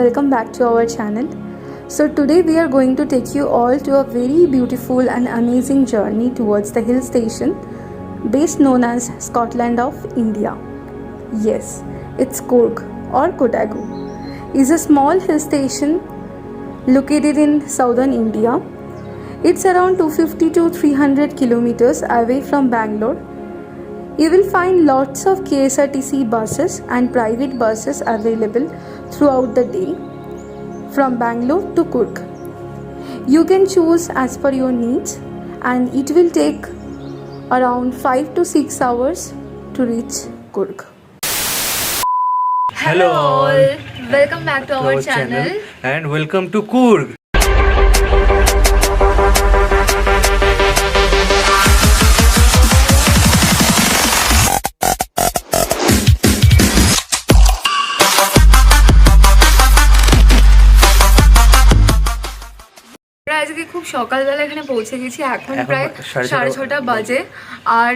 welcome back to our channel. So today we are going to take you all to a very beautiful and amazing journey towards the hill station based known as Scotland of India. Yes, it's Coorg or Kodagu. Is a small hill station located in southern India. It's around 250 to 300 kilometers away from Bangalore. You will find lots of KSRTC buses and private buses available throughout the day from Bangalore to Coorg. You can choose as per your needs and it will take around 5 to 6 hours to reach Coorg. Hello all, welcome back to our channel. And welcome to Coorg. আজকে খুব সকালবেলা এখানে পৌঁছে গেছি, এখন প্রায় 6:30 বাজে আর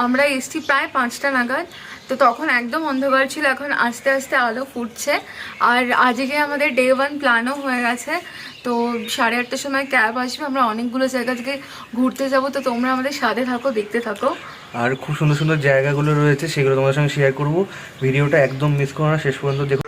আমরা এসছি প্রায় 5টা নাগাদ। তো তখন একদম অন্ধকার ছিল, এখন আস্তে আস্তে আলো ফুটছে। আর আজকে আমাদের ডে 1 প্ল্যানও হয়ে গেছে। তো 8:30টার সময় ক্যাব আসবে, আমরা অনেকগুলো জায়গা থেকে ঘুরতে যাব। তো তোমরা আমাদের সাথে থাকো, দেখতে থাকো। আর খুব সুন্দর সুন্দর জায়গাগুলো রয়েছে, সেগুলো তোমাদের সঙ্গে শেয়ার করব। ভিডিওটা একদম মিস করো না, শেষ পর্যন্ত দেখো।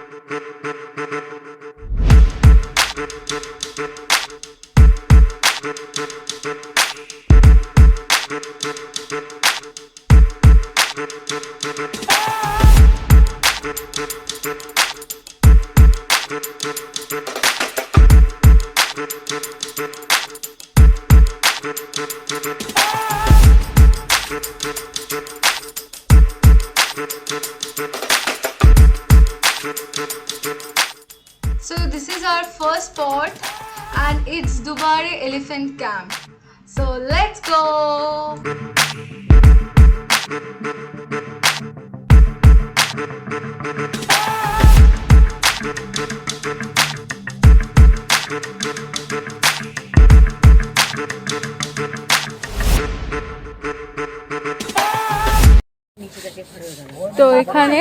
So this is our first spot and it's Dubare Elephant Camp. So let's go. তো এখানে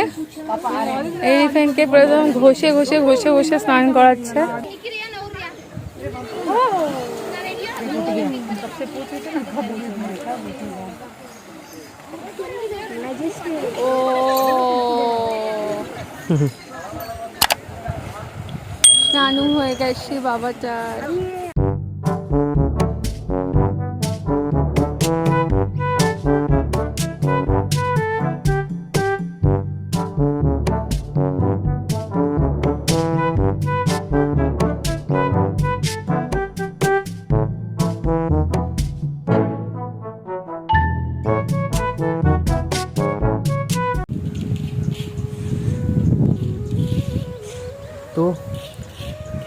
এলিফ্যান্টকে প্রথম ঘষে ঘষে ঘষে ঘষে স্নান করাচ্ছে। ও স্নানু হয়ে গেছে বাবাটার। তো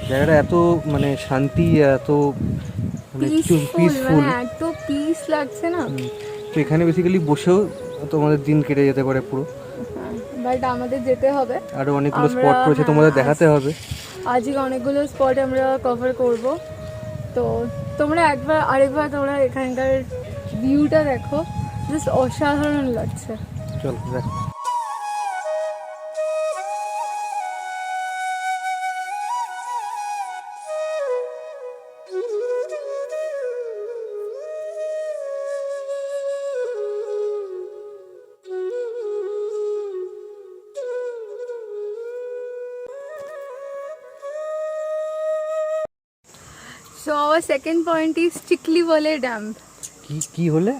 জায়গাটা এত মানে শান্তি, এত মানে পিসফুল, এত পিস লাগছে না। তো এখানে বেসিক্যালি বসেও তোমাদের দিন কেটে যেতে পারে পুরো। বাট আমাদের যেতে হবে, আরো অনেকগুলো স্পট রয়েছে, তোমাদের দেখাতে হবে। আজকে অনেকগুলো স্পট আমরা কভার করব। তো তোমরা আরেকবার তোমরা এখানকার ভিউটা দেখো, জাস্ট অসাধারণ লাগছে। চলো দেখ। So our second point is Chikli Hole Dam. কি হলে?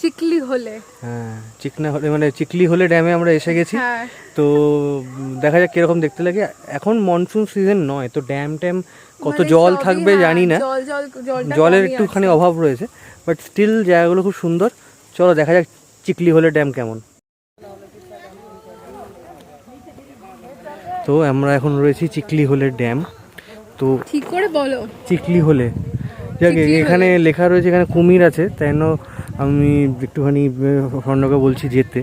চিকলি হলে, হ্যাঁ চিকনা হলে মানে চিকলি হলে ড্যামে আমরা এসে গেছি। হ্যাঁ। তো দেখা যাক কিরকম দেখতে লাগে। এখন মনসুন সিজন নয়, তো ড্যাম ট্যাম কত জল থাকবে জানি না, জলের একটুখানি অভাব রয়েছে, বাট স্টিল জায়গাগুলো খুব সুন্দর। চলো দেখা যাক চিকলি হলে ড্যাম কেমন। তো আমরা এখন রয়েছি চিকলি হলে ড্যাম। তো ঠিক করে বলো, চিকলি হলে এখানে লেখা রয়েছে, এখানে কুমির আছে, তাই জন্য আমি একটুখানি স্বর্ণকে বলছি যেতে,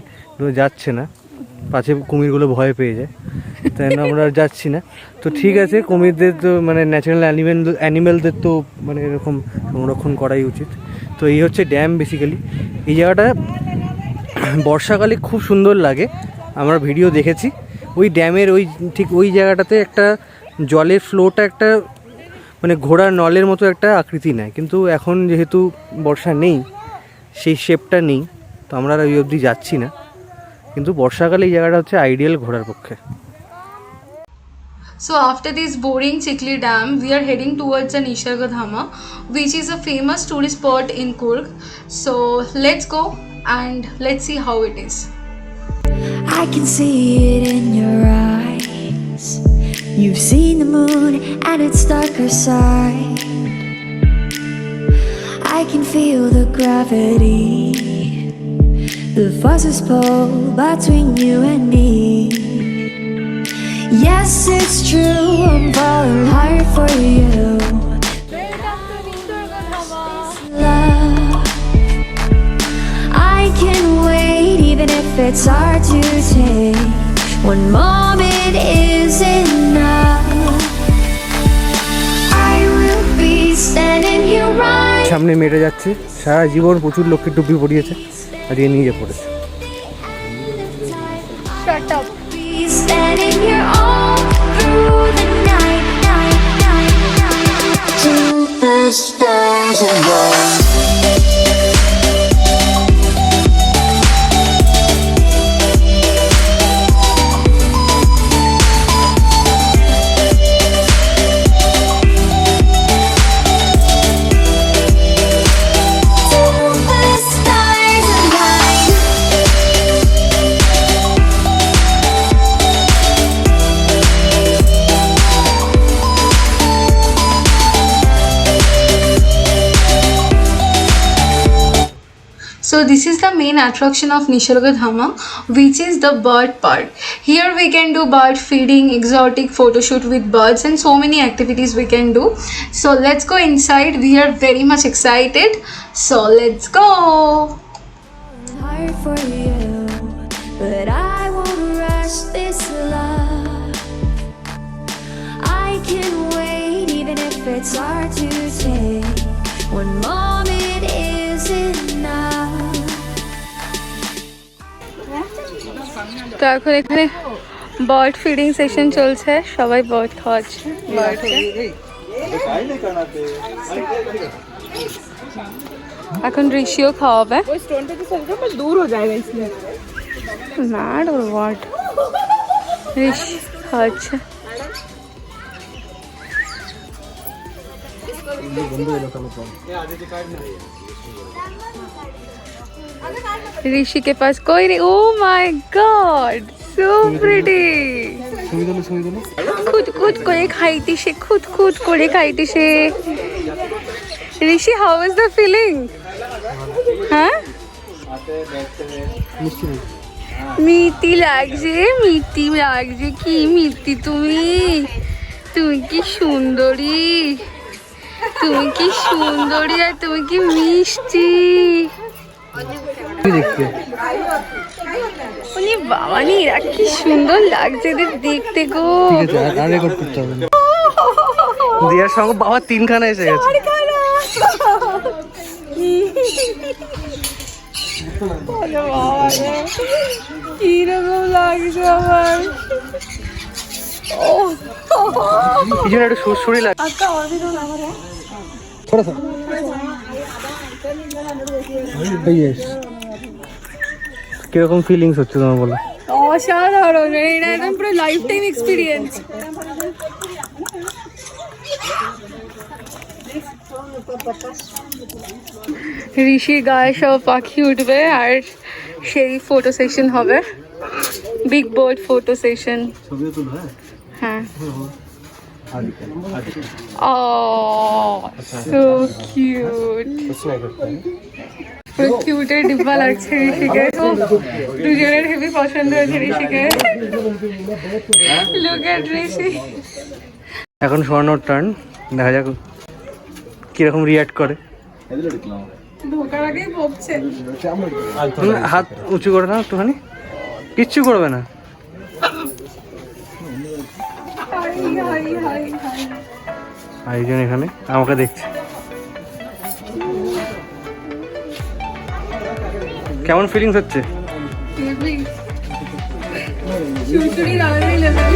যাচ্ছে না, পাছে কুমিরগুলো ভয় পেয়ে যায়, তাই জন্য আমরা যাচ্ছি না। তো ঠিক আছে, কুমিরদের তো মানে ন্যাচারাল অ্যানিমেলদের তো মানে এরকম সংরক্ষণ করাই উচিত। তো এই হচ্ছে ড্যাম বেসিক্যালি। এই জায়গাটা বর্ষাকালে খুব সুন্দর লাগে, আমরা ভিডিও দেখেছি। ওই ড্যামের ওই ঠিক ওই জায়গাটাতে একটা জলের ফ্লোটা একটা মানে ঘোড়ার নলের মতো একটা আকৃতি নেয়, কিন্তু এখন যেহেতু বর্ষা নেই, সেই শেপটা নেই, তো আমরা ওই অবধি যাচ্ছি না। কিন্তু বর্ষাকালে এই জায়গাটা হচ্ছে আইডিয়াল ঘোরার পক্ষে। So after this boring Chikli Dam, we are heading towards the Nisargadaama, which is a famous tourist spot in Coorg. So let's go and let's see how it is. I can see it in your eyes. You've seen the moon and its darker side. I can feel the gravity, the forces pull between you and me. Yes, it's true, I'm falling hard for you. Love, I can wait even if it's hard to take. One moment is enough. I will be standing here right. সামনে মেয়েটা যাচ্ছে, সারা জীবন প্রচুর লোককে টুপি পরিয়েছে, আজকে নিজে পড়েছে। Shut up. Be standing here all through the night, night, night, night. To the stars above. So this is the main attraction of Nisargadaama, which is the bird park. Here we can do bird feeding, exotic photo shoot with birds, and so many activities we can do. So let's go inside. We are very much excited. So let's go. Hard for you, but I won't rush this love. I can wait even if it's hard to take. One moment is enough. তো এখন এখানে bird feeding session চলছে, সবাই bird খাওয়াচ্ছে বার্ডকে। এখন ঋষিও খাওয়াবে। না watt ঋষি খাওয়াচ্ছে। ऋषि के पास कोई नहीं। Oh my God, so pretty. खुद खुद করে খাইতেছে, খুদ খুদ করে খাইতেছে। ঋষি, হাউ ইজ দ্য ফিলিং? হ্যাঁ, মিষ্টি লাগছে, মিষ্টি লাগছে। কি মিষ্টি তুমি, তুমি কি সুন্দরী, তুমি কি সুন্দরী, আর তুমি কি মিষ্টি। দেখতে উনি বাবা নি, এরা কি সুন্দর লাগছে এদের দেখতে গো। ঠিক আছে, আর রেকর্ড করতে হবে না। দিয়ার সঙ্গে বাবা তিনখানা এসে গেছে। কিরকম লাগছে আমার। কি যেন একটু সুরসুরি লাগছে। কিরকম ফিলিংস হচ্ছে তোমার বলো? অসাধারণ, এটা একদম পুরো লাইফ টাইম এক্সপিরিয়েন্স। ঋষির গায়ে সব পাখি উঠবে আর সেই ফটো সেশন হবে, বিগ বোর্ড ফটো সেশন। হ্যাঁ, oh so cute, পুরো কিউটের ডিব্বা লাগছে ঋষিকে। তো দুজনের হেভি পছন্দ হয়েছে ঋষিকে। লুক এট ঋষি। এখন স্বর্ণর টার্ন, দেখা যাক কিরকম রিয়াক্ট করে। ঢোকার আগেই বকছে। হাত উঁচু করে না একটুখানি, কিচ্ছু করবে না। আরেকজন এখানে আমাকে দেখছে। কেমন ফিলিংস হচ্ছে? চুলচুরি আলাদাই লেভেল।